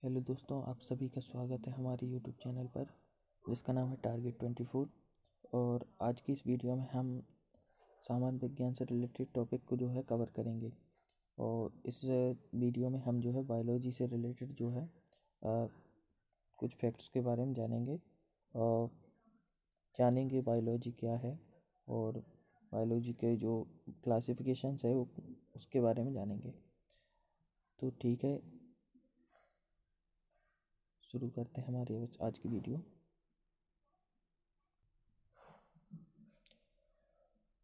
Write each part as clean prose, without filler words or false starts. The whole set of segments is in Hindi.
हेलो दोस्तों, आप सभी का स्वागत है हमारे यूट्यूब चैनल पर जिसका नाम है टारगेट 24। और आज की इस वीडियो में हम सामान्य विज्ञान से रिलेटेड टॉपिक को जो है कवर करेंगे। और इस वीडियो में हम जो है बायोलॉजी से रिलेटेड जो है कुछ फैक्ट्स के बारे में जानेंगे और जानेंगे बायोलॉजी क्या है और बायोलॉजी के जो क्लासिफिकेशंस है उसके बारे में जानेंगे। तो ठीक है, शुरू करते हैं हमारी आज की वीडियो।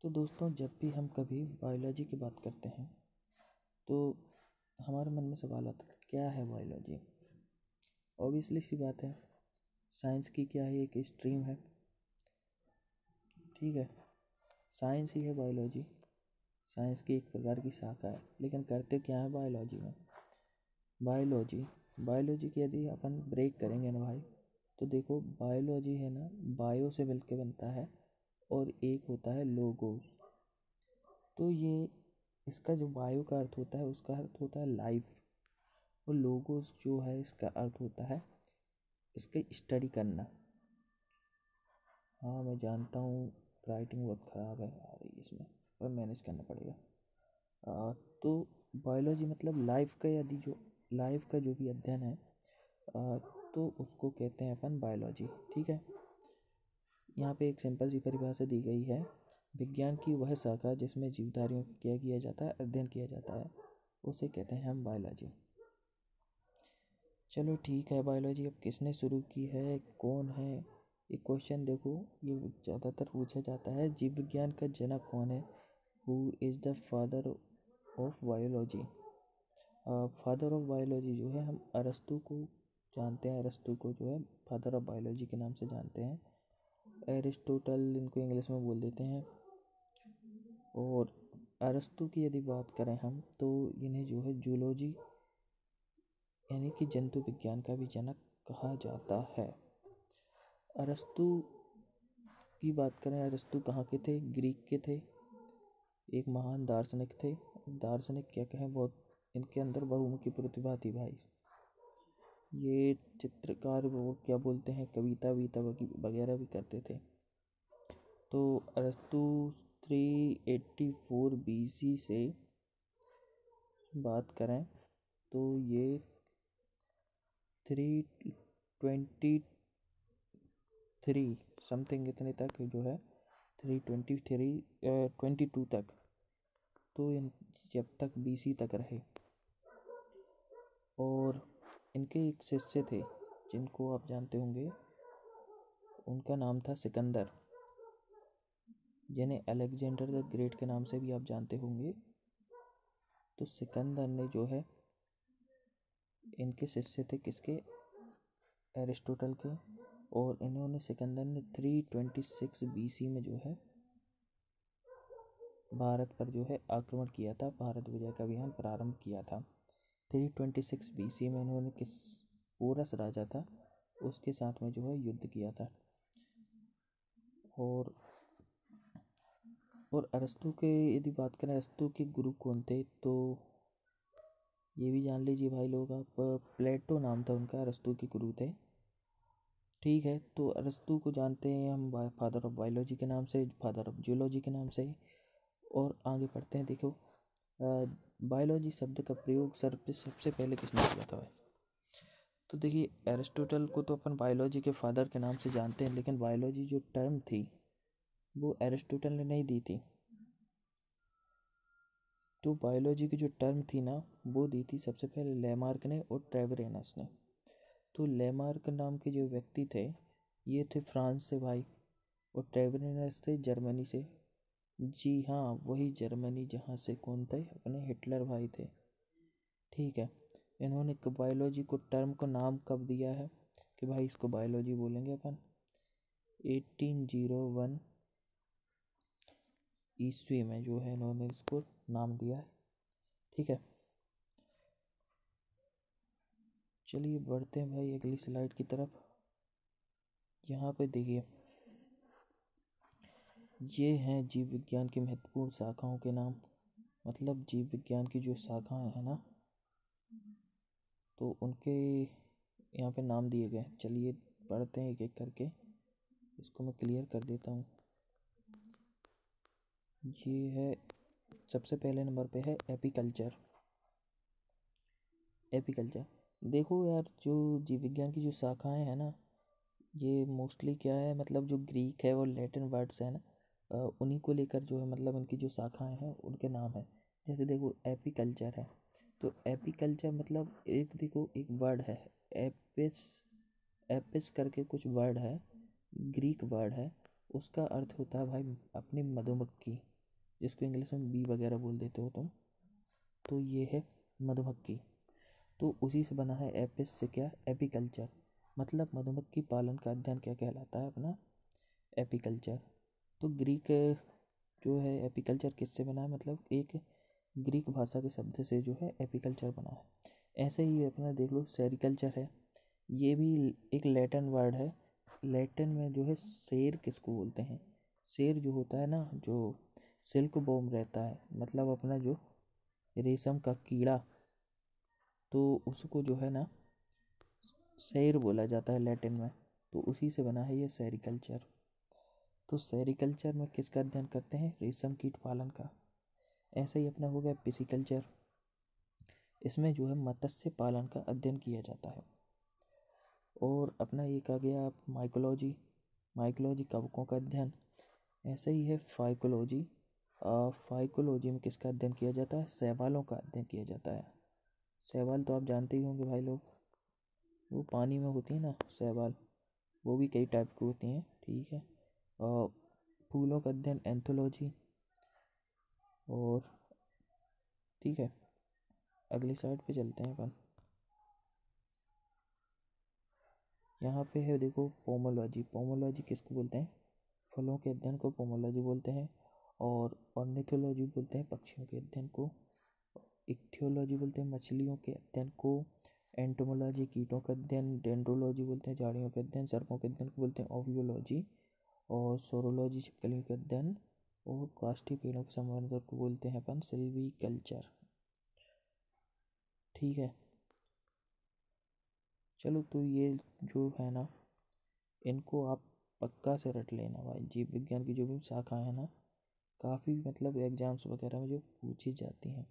तो दोस्तों, जब भी हम कभी बायोलॉजी की बात करते हैं तो हमारे मन में सवाल आता है क्या है बायोलॉजी। ऑब्वियसली सी बात है, साइंस की क्या है, एक स्ट्रीम है। ठीक है, साइंस ही है बायोलॉजी। साइंस की एक प्रकार की शाखा है, लेकिन करते क्या है बायोलॉजी में। बायोलॉजी की यदि अपन ब्रेक करेंगे ना भाई, तो देखो बायोलॉजी है ना, बायो से मिलकर बनता है और एक होता है लोगो। तो ये इसका जो बायो का अर्थ होता है उसका अर्थ होता है लाइफ, और लोगोस जो है इसका अर्थ होता है इसकी स्टडी करना। हाँ, मैं जानता हूँ राइटिंग बहुत ख़राब है आ रही है इसमें, पर मैनेज करना पड़ेगा। तो बायोलॉजी मतलब लाइफ का जो भी अध्ययन है तो उसको कहते हैं अपन बायोलॉजी। ठीक है, यहाँ पे एक सिंपल सी परिभाषा दी गई है। विज्ञान की वह शाखा जिसमें जीवधारियों का क्या किया जाता है, अध्ययन किया जाता है, उसे कहते हैं हम बायोलॉजी। चलो ठीक है, बायोलॉजी अब किसने शुरू की है, कौन है। ये क्वेश्चन देखो, ये ज़्यादातर पूछा जाता है, जीव विज्ञान का जनक कौन है, who is the father of biology. Father of biology जो है हम अरस्तु को जानते हैं। अरस्तु को जो है फादर ऑफ बायोलॉजी के नाम से जानते हैं। एरिस्टोटल इनको इंग्लिश में बोल देते हैं। और अरस्तु की यदि बात करें हम तो इन्हें जो है जूलॉजी यानी कि जंतु विज्ञान का भी जनक कहा जाता है। अरस्तु की बात करें, अरस्तु कहाँ के थे, ग्रीक के थे। एक महान दार्शनिक थे। दार्शनिक क्या कहें, बहुत इनके अंदर बहुमुखी प्रतिभा थी भाई। ये चित्रकार वो क्या बोलते हैं, कविता वगैरह भी करते थे। तो अरस्तु 384 BC से बात करें तो ये 323 समथिंग इतने तक जो है, 322 तक, तो जब तक BC तक रहे। और इनके एक शिष्य थे जिनको आप जानते होंगे, उनका नाम था सिकंदर, जिन्हें अलेक्जेंडर द ग्रेट के नाम से भी आप जानते होंगे। तो सिकंदर ने जो है, इनके शिष्य थे किसके, एरिस्टोटल के। और सिकंदर ने 326 BC में जो है भारत पर जो है आक्रमण किया था, भारत विजय का अभियान प्रारंभ किया था। 326 BC में इन्होंने पोरस राजा था उसके साथ में जो है युद्ध किया था। और अरस्तु के यदि बात करें, अरस्तु के गुरु कौन थे, तो ये भी जान लीजिए भाई लोग आप, प्लेटो नाम था उनका, अरस्तु के गुरु थे। ठीक है, तो अरस्तु को जानते हैं हम फादर ऑफ बायोलॉजी के नाम से, फादर ऑफ जियोलॉजी के नाम से। और आगे बढ़ते हैं। देखो, बायोलॉजी शब्द का प्रयोग सबसे पहले किसने किया था भाई। तो देखिए, एरिस्टोटल को तो अपन बायोलॉजी के फादर के नाम से जानते हैं, लेकिन बायोलॉजी जो टर्म थी वो एरिस्टोटल ने नहीं दी थी। तो बायोलॉजी की जो टर्म थी ना, वो दी थी सबसे पहले लेमार्क ने और ट्रेवेरेनस ने। तो लेमार्क नाम के जो व्यक्ति थे, ये थे फ्रांस से भाई, और ट्रेवेरेनस थे जर्मनी से। जी हाँ, वही जर्मनी जहाँ से कौन थे, अपने हिटलर भाई थे। ठीक है, इन्होंने बायोलॉजी को टर्म को नाम कब दिया है कि भाई इसको बायोलॉजी बोलेंगे अपन, 1801 ईस्वी में जो है इन्होंने इसको नाम दिया है। ठीक है, चलिए बढ़ते हैं भाई अगली स्लाइड की तरफ। यहाँ पे देखिए, ये हैं जीव विज्ञान की महत्वपूर्ण शाखाओं के नाम। मतलब जीव विज्ञान की जो शाखाएं हैं ना, तो उनके यहाँ पे नाम दिए गए हैं। चलिए पढ़ते हैं एक एक करके, इसको मैं क्लियर कर देता हूँ। ये है, सबसे पहले नंबर पे है एपीकल्चर। एपीकल्चर देखो यार, जो जीव विज्ञान की जो शाखाएं हैं ना, ये मोस्टली क्या है, मतलब जो ग्रीक है और लैटिन वर्ड्स हैं ना, उन्हीं को लेकर जो है, मतलब उनकी जो शाखाएं हैं उनके नाम है। जैसे देखो एपीकल्चर है, तो एपीकल्चर मतलब एक, देखो एक वर्ड है एपिस, एपिस करके कुछ वर्ड है, ग्रीक वर्ड है। उसका अर्थ होता है भाई अपनी मधुमक्खी, जिसको इंग्लिश में बी वगैरह बोल देते हो तुम, तो ये है मधुमक्खी। तो उसी से बना है एपिस से क्या, एपीकल्चर, मतलब मधुमक्खी पालन का अध्ययन क्या कहलाता है अपना, एपीकल्चर। तो ग्रीक जो है एपीकल्चर किससे बना है, मतलब एक ग्रीक भाषा के शब्द से जो है एपीकल्चर बना है। ऐसे ही अपना देख लो सेरिकल्चर है, ये भी एक लैटिन वर्ड है। लैटिन में जो है शेर किसको बोलते हैं, शेर जो होता है ना, जो सिल्क बॉर्म रहता है, मतलब अपना जो रेशम का कीड़ा, तो उसको जो है ना शेर बोला जाता है लैटिन में, तो उसी से बना है ये सेरिकल्चर। तो सेरिकल्चर में किसका अध्ययन करते हैं, रेशम कीट पालन का। ऐसा ही अपना हो गया पिसिकल्चर, इसमें जो है मत्स्य पालन का अध्ययन किया जाता है। और अपना एक आ गया माइकोलॉजी, माइकोलॉजी कवकों का अध्ययन। ऐसा ही है फाइकोलॉजी, फाइकोलॉजी में किसका अध्ययन किया जाता है, शैवालों का अध्ययन किया जाता है। शैवाल तो आप जानते ही होंगे भाई लोग, वो पानी में होती है ना शैवाल, वो भी कई टाइप की होती हैं, ठीक है। और फूलों का अध्ययन एंथोलॉजी। और ठीक है, अगली साइड पे चलते हैं अपन। यहाँ पे है देखो पोमोलॉजी, पोमोलॉजी किसको बोलते हैं, फलों के अध्ययन को पोमोलॉजी बोलते हैं। और ऑर्निथोलॉजी बोलते हैं पक्षियों के अध्ययन को। इक्थियोलॉजी बोलते हैं मछलियों के अध्ययन को। एंटोमोलॉजी कीटों का अध्ययन। डेंड्रोलॉजी बोलते हैं झाड़ियों के अध्ययन, सर्पों के अध्ययन को बोलते हैं ओवियोलॉजी। और सोरोलॉजी छिपकलियों के अध्ययन। और काष्ठी पेड़ों के संवर्धन को बोलते हैं अपन सिल्वीकल्चर, ठीक है। चलो तो ये जो है ना, इनको आप पक्का से रट लेना भाई, जीव विज्ञान की जो भी शाखाएं हैं ना, काफ़ी मतलब एग्जाम्स वगैरह में जो पूछी जाती हैं।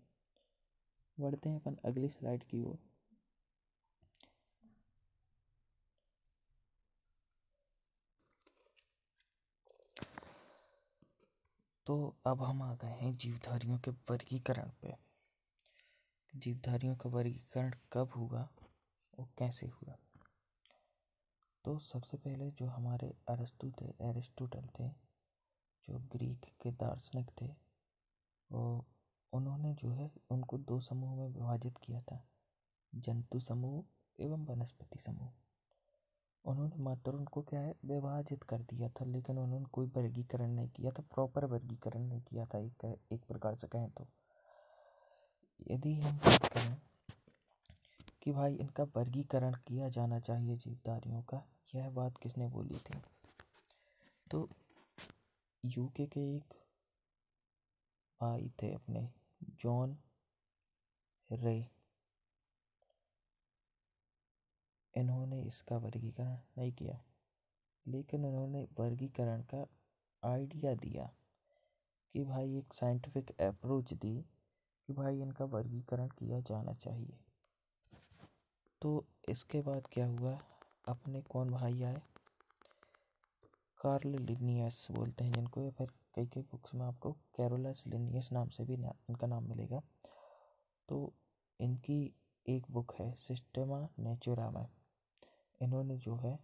बढ़ते हैं अपन अगली स्लाइड की ओर। तो अब हम आ गए हैं जीवधारियों के वर्गीकरण पे। जीवधारियों का वर्गीकरण कब हुआ और कैसे हुआ। तो सबसे पहले जो हमारे एरिस्टोटल थे, जो ग्रीक के दार्शनिक थे, वो उन्होंने जो है उनको दो समूह में विभाजित किया था, जंतु समूह एवं वनस्पति समूह। उन्होंने मात्र उनको क्या है विभाजित कर दिया था, लेकिन उन्होंने कोई वर्गीकरण नहीं किया था, प्रॉपर वर्गीकरण नहीं किया था, एक प्रकार से कहें तो। यदि हम बात करें कि भाई इनका वर्गीकरण किया जाना चाहिए जीवधारियों का, यह बात किसने बोली थी, तो यूके के एक भाई थे अपने, जॉन रे, इन्होंने इसका वर्गीकरण नहीं किया, लेकिन उन्होंने वर्गीकरण का आइडिया दिया कि भाई एक साइंटिफिक अप्रोच दी कि भाई इनका वर्गीकरण किया जाना चाहिए। तो इसके बाद क्या हुआ, अपने कौन भाई आए, कार्ल लिनियस बोलते हैं जिनको, या फिर कई कई बुक्स में आपको कैरोलस लिनियस नाम से भी इनका नाम मिलेगा। तो इनकी एक बुक है सिस्टेमा नेचुराम, इन्होंने जो है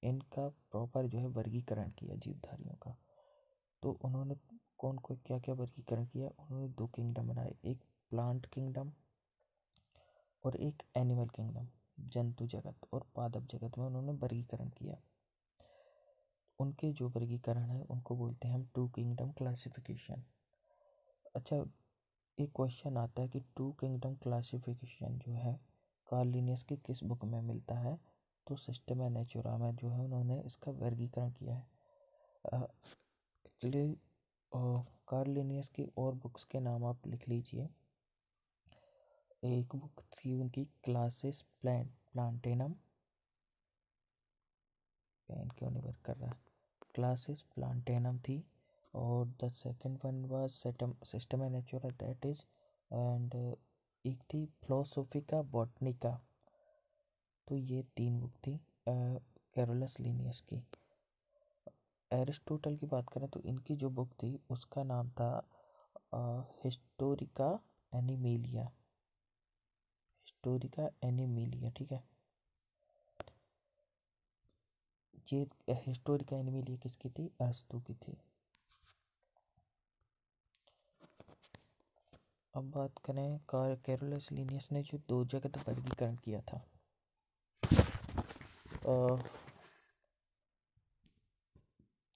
इनका प्रॉपर जो है वर्गीकरण किया जीवधारियों का। तो उन्होंने कौन को क्या क्या वर्गीकरण किया, उन्होंने दो किंगडम बनाए, एक प्लांट किंगडम और एक एनिमल किंगडम, जंतु जगत और पादप जगत में उन्होंने वर्गीकरण किया। उनके जो वर्गीकरण है उनको बोलते हैं हम टू किंगडम क्लासिफिकेशन। अच्छा, एक क्वेश्चन आता है कि टू किंगडम क्लासिफिकेशन जो है कार्ल लिनियस की किस बुक में मिलता है, तो सिस्टेमा नेचुराम जो है उन्होंने इसका वर्गीकरण किया है। एक्चुअली कार्ल लिनियस की और बुक्स के नाम आप लिख लीजिए। एक बुक थी उनकी क्लासिस प्लांटेनम, पेन क्यों नहीं वर्क कर रहा है। क्लासेस प्लांटेनम थी और the second one was system Natura that is, and एक थी फिलोसोफिका बॉटनिका। तो ये 3 बुक थी कैरोलस लिनियस की। एरिस्टोटल की बात करें तो इनकी जो बुक थी उसका नाम था हिस्टोरिका एनिमिलिया। हिस्टोरिका एनिमिलिया, ठीक है। ये हिस्टोरिका एनिमिलिया किसकी थी? अरस्तू की थी। अब बात करें कैरोलस लिनियस ने जो 2 जगत वर्गीकरण किया था।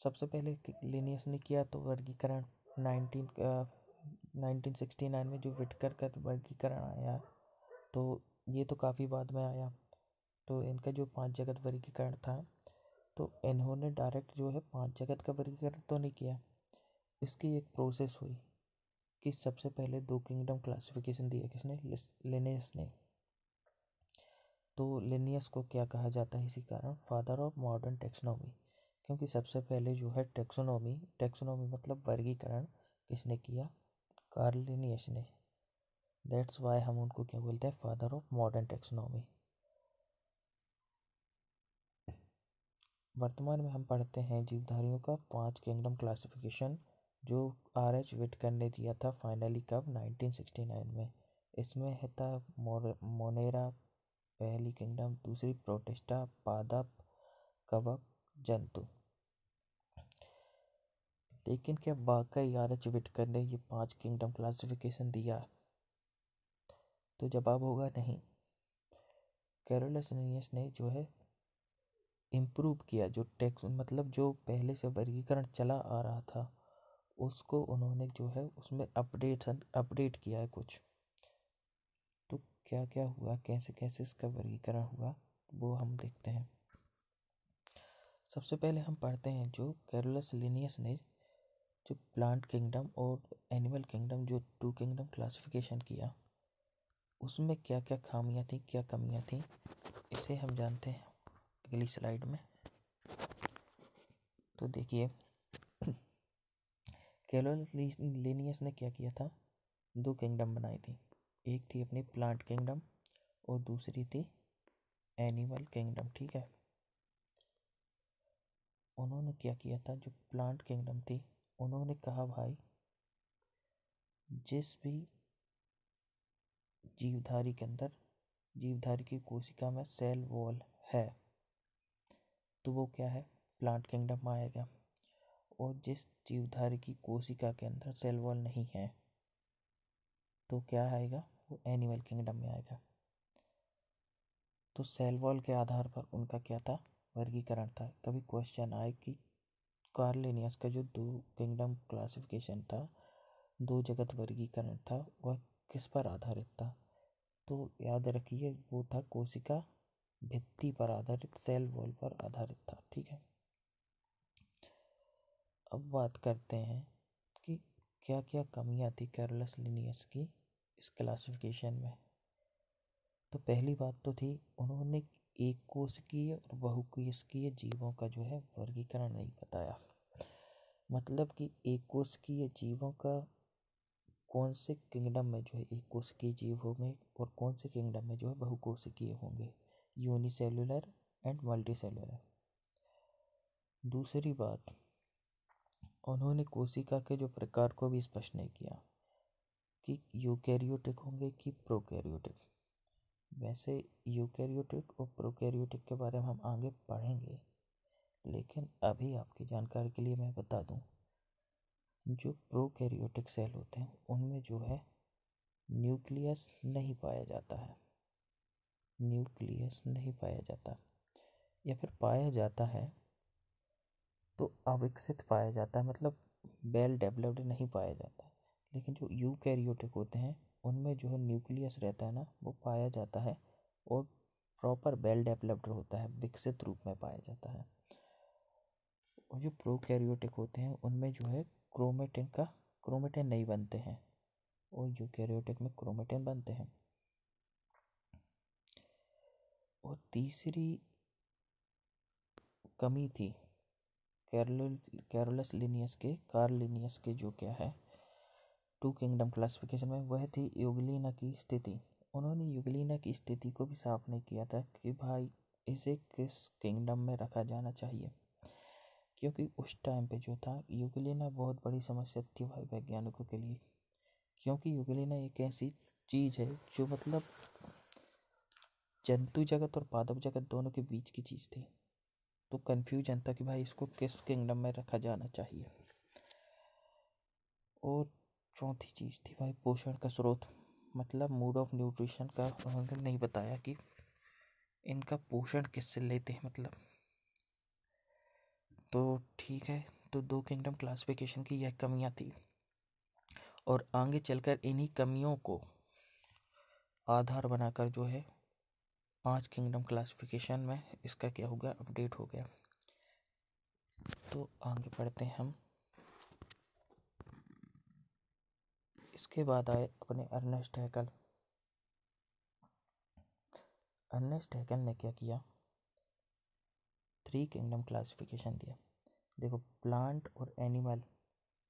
सबसे पहले लिनियस ने किया तो वर्गीकरण 1969 में जो विटकर का वर्गीकरण आया, तो ये तो काफ़ी बाद में आया। तो इनका जो 5 जगत वर्गीकरण था, तो इन्होंने डायरेक्ट जो है 5 जगत का वर्गीकरण तो नहीं किया। इसकी एक प्रोसेस हुई कि सबसे पहले 2 किंगडम क्लासिफिकेशन दिया किसने? लिनियस ने। तो लिनियस को क्या कहा जाता है इसी कारण? फादर ऑफ मॉडर्न टेक्सोनॉमी, क्योंकि सबसे पहले जो है टेक्सोनॉमी मतलब वर्गीकरण किसने किया? कार्ल लिनियस ने। दैट्स वाई हम उनको क्या बोलते हैं? Father of modern taxonomy. वर्तमान में हम पढ़ते हैं जीवधारियों का 5 किंगडम क्लासिफिकेशन, जो R.H. विटकर ने दिया था फाइनली, कब? 1969 में। इसमें है था मोनेरा पहली किंगडम, दूसरी प्रोटिस्टा, पादप, कवक, जंतु। लेकिन क्या वाकई R.H. विटकर ने ये 5 किंगडम क्लासिफिकेशन दिया? तो जवाब होगा नहीं। कैरोलस लिनियस ने जो है इम्प्रूव किया, जो टेक्स्ट मतलब जो पहले से वर्गीकरण चला आ रहा था उसको उन्होंने जो है उसमें अपडेट किया है कुछ। तो क्या क्या हुआ, कैसे कैसे इसका वर्गीकरण हुआ, वो हम देखते हैं। सबसे पहले हम पढ़ते हैं जो कैरोलस लिनियस ने जो प्लांट किंगडम और एनिमल किंगडम, जो 2 किंगडम क्लासिफिकेशन किया, उसमें क्या क्या खामियां थी, क्या कमियां थी, इसे हम जानते हैं अगली स्लाइड में। तो देखिए कैरोलस लिनियस ने क्या किया था? 2 किंगडम बनाई थी। एक थी अपनी प्लांट किंगडम और दूसरी थी एनिमल किंगडम, ठीक है। उन्होंने क्या किया था? जो प्लांट किंगडम थी, उन्होंने कहा भाई जिस भी जीवधारी के अंदर, जीवधारी की कोशिका में सेल वॉल है तो वो क्या है? प्लांट किंगडम में आएगा। और जिस जीवधारी की कोशिका के अंदर सेल वॉल नहीं है तो क्या आएगा? वो एनिमल किंगडम में आएगा। तो सेल वॉल के आधार पर उनका क्या था? वर्गीकरण था। कभी क्वेश्चन आए कि कार्ल लिनियस का जो 2 किंगडम क्लासिफिकेशन था, 2 जगत वर्गीकरण था, वह किस पर आधारित था? तो याद रखिए वो था कोशिका भित्ति पर आधारित, सेल वॉल पर आधारित था, ठीक है। अब बात करते हैं कि क्या क्या कमियां थी कैरोलस लिनियस की इस क्लासिफिकेशन में। तो पहली बात तो थी उन्होंने एक कोशिकीय और बहुकोशिकीय जीवों का जो है वर्गीकरण नहीं बताया। मतलब कि एक कोशिकीय जीवों का कौन से किंगडम में जो है एक कोशिकीय जीव होंगे और कौन से किंगडम में जो है बहुकोशिकीय होंगे, यूनिसेलुलर एंड मल्टीसेलुलर। दूसरी बात, उन्होंने कोशिका के जो प्रकार को भी स्पष्ट नहीं किया कि यूकैरियोटिक होंगे कि प्रोकैरियोटिक। वैसे यूकैरियोटिक और प्रोकैरियोटिक के बारे में हम आगे पढ़ेंगे, लेकिन अभी आपकी जानकारी के लिए मैं बता दूं, जो प्रोकैरियोटिक सेल होते हैं उनमें जो है न्यूक्लियस नहीं पाया जाता है। न्यूक्लियस नहीं पाया जाता, या फिर पाया जाता है तो अविकसित पाया जाता है, मतलब वेल डेवलप्ड नहीं पाया जाता। लेकिन जो यूकैरियोटिक होते हैं उनमें जो है न्यूक्लियस रहता है ना, वो पाया जाता है और प्रॉपर वेल डेवलप्ड होता है, विकसित रूप में पाया जाता है। और जो प्रोकैरियोटिक होते हैं उनमें जो है क्रोमेटिन नहीं बनते हैं और यूकैरियोटिक में क्रोमेटिन बनते हैं। और तीसरी कमी थी कैरोलस लिनियस के कार्ल लिनियस के जो क्या है टू किंगडम क्लासिफिकेशन में, वह थी यूग्लिना की स्थिति। उन्होंने यूग्लिना की स्थिति को भी साफ नहीं किया था कि भाई इसे किस किंगडम में रखा जाना चाहिए, क्योंकि उस टाइम पे जो था यूग्लिना बहुत बड़ी समस्या थी भाई वैज्ञानिकों के लिए, क्योंकि यूग्लिना एक ऐसी चीज़ है जो मतलब जंतु जगत और पादप जगत दोनों के बीच की चीज़ थी। तो कन्फ्यूजन था कि भाई इसको किस किंगडम में रखा जाना चाहिए। और चौथी चीज़ थी भाई पोषण का स्रोत, मतलब मोड ऑफ न्यूट्रिशन का उन्होंने नहीं बताया कि इनका पोषण किससे लेते हैं मतलब। तो ठीक है, तो दो किंगडम क्लासिफिकेशन की यह कमियां थी, और आगे चलकर इन्हीं कमियों को आधार बनाकर जो है 5 किंगडम क्लासिफिकेशन में इसका क्या हो गया, अपडेट हो गया। तो आगे बढ़ते हैं हम। इसके बाद आए अपने अर्नेस्ट हैकल। अर्नेस्ट हैकल ने क्या किया, 3 किंगडम क्लासिफिकेशन दिया। देखो प्लांट और एनिमल,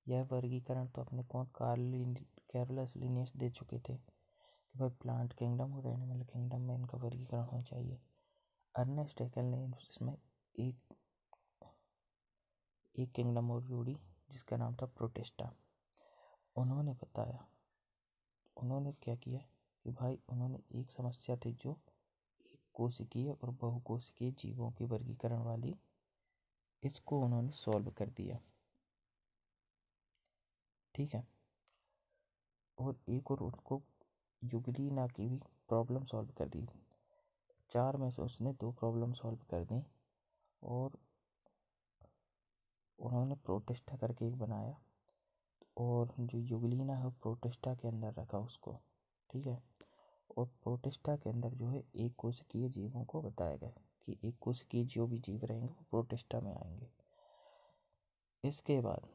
यह वर्गीकरण तो अपने कौन कैरोलस लिनियस दे चुके थे कि भाई प्लांट किंगडम और एनिमल किंगडम में इनका वर्गीकरण होना चाहिए। अर्नेस्ट हैकल ने इसमें एक किंगडम और जोड़ी जिसका नाम था प्रोटिस्टा। उन्होंने बताया, उन्होंने क्या किया कि भाई उन्होंने एक समस्या थी जो एक कोशिकीय और बहुकोशिकीय जीवों के वर्गीकरण वाली, इसको उन्होंने सॉल्व कर दिया। ठीक है, और एक और उनको यूग्लिना की भी प्रॉब्लम सॉल्व कर दी। 4 में से उसने 2 प्रॉब्लम सॉल्व कर दी, और उन्होंने प्रोटिस्टा करके एक बनाया, और जो यूग्लिना है प्रोटिस्टा के अंदर रखा उसको। ठीक है, और प्रोटिस्टा के अंदर जो है एक कोशिकीय जीवों को बताया गया कि एक कोशिकीय जो भी जीव रहेंगे वो प्रोटिस्टा में आएंगे। इसके बाद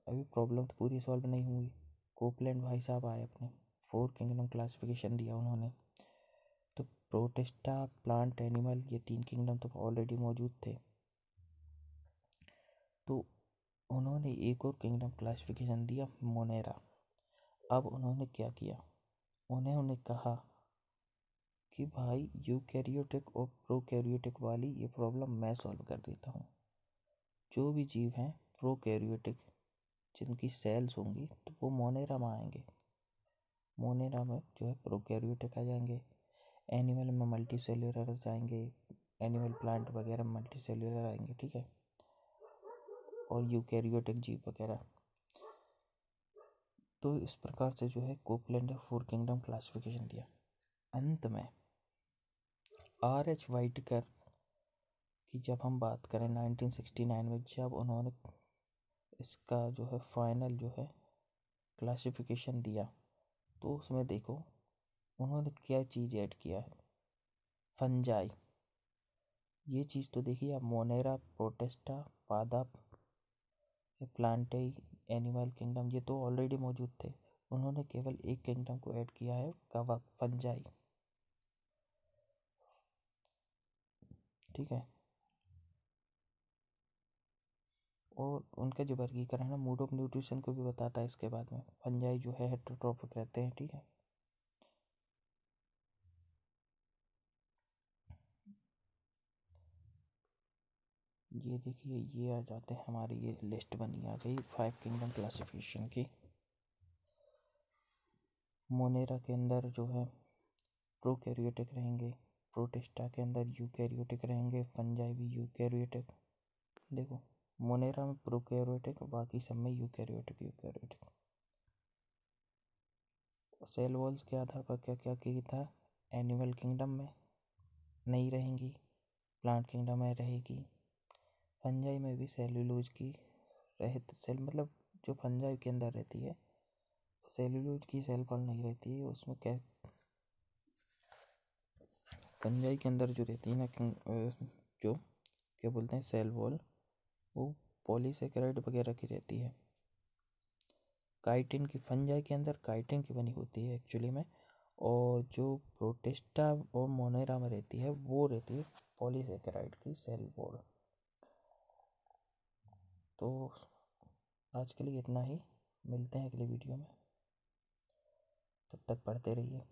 अभी प्रॉब्लम तो पूरी सॉल्व नहीं हुई। कोपलैंड भाई साहब आए, अपने 4 किंगडम क्लासिफिकेशन दिया उन्होंने। तो प्रोटिस्टा, प्लांट, एनिमल, ये 3 किंगडम तो ऑलरेडी मौजूद थे। तो उन्होंने एक और किंगडम क्लासिफिकेशन दिया, मोनेरा। अब उन्होंने क्या किया, उन्होंने कहा कि भाई यूकैरियोटिक और प्रोकैरियोटिक वाली ये प्रॉब्लम मैं सॉल्व कर देता हूँ। जो भी जीव हैं प्रोकैरियोटिक, जिनकी सेल्स होंगी तो वो मोनेरा में आएंगे, मोनेरा में जो है प्रोकैरियोटिक आ जाएंगे। एनिमल में मल्टी सेल्यूलर जाएंगे, एनिमल प्लांट वगैरह में मल्टी सेल्यूलर आएंगे। ठीक है, और यूकैरियोटिक जीव वगैरह। तो इस प्रकार से जो है कोपलैंड 4 किंगडम क्लासिफिकेशन दिया। अंत में R.H. वाइटकर की जब हम बात करें 1969 में, जब उन्होंने इसका जो है फाइनल जो है क्लासिफिकेशन दिया, तो उसमें देखो उन्होंने क्या चीज़ ऐड किया है, फंजाई। ये चीज़ तो देखिए आप, मोनेरा, प्रोटिस्टा, पादप, प्लांटेई, एनिमल किंगडम ये तो ऑलरेडी मौजूद थे। उन्होंने केवल एक किंगडम को ऐड किया है, कवक, फंजाई। ठीक है, और उनका जो वर्गीकरण है मूड ऑफ न्यूट्रिशन को भी बताता है। इसके बाद में फंजाई जो है हेटेरोट्रॉफिक रहते हैं। ठीक है, ये देखिए ये आ जाते हैं हमारी, ये लिस्ट बनी आ गई 5 किंगडम क्लासिफिकेशन की। मोनेरा के अंदर जो है प्रोकैरियोटिक रहेंगे, प्रोटिस्टा के अंदर यूकैरियोटिक रहेंगे, फंजाई भी यूकैरियोटिक। देखो मोनेरा में प्रोकैरियोटिक, बाकी सब में यूकैरियोटिक। सेल वॉल्स के आधार पर क्या क्या किया था, एनिमल किंगडम में नहीं रहेंगी, प्लांट किंगडम में रहेगी। फंजाई में भी सेल्यूलोज की सेल, मतलब जो फंजाई के अंदर रहती है सेल्यूलोज की सेल वॉल नहीं रहती है उसमें। क्या फंजाई के अंदर जो रहती है ना जो क्या बोलते हैं सेल वॉल, वो पॉलीसेकेराइड वगैरह की रहती है। काइटिन की, फंजाई के अंदर काइटिन की बनी होती है एक्चुअली में, और जो प्रोटिस्टा और मोनेरा में रहती है वो रहती है पॉलीसेकेराइड की सेल वॉल। तो आज के लिए इतना ही, मिलते हैं अगले वीडियो में, तब तक पढ़ते रहिए।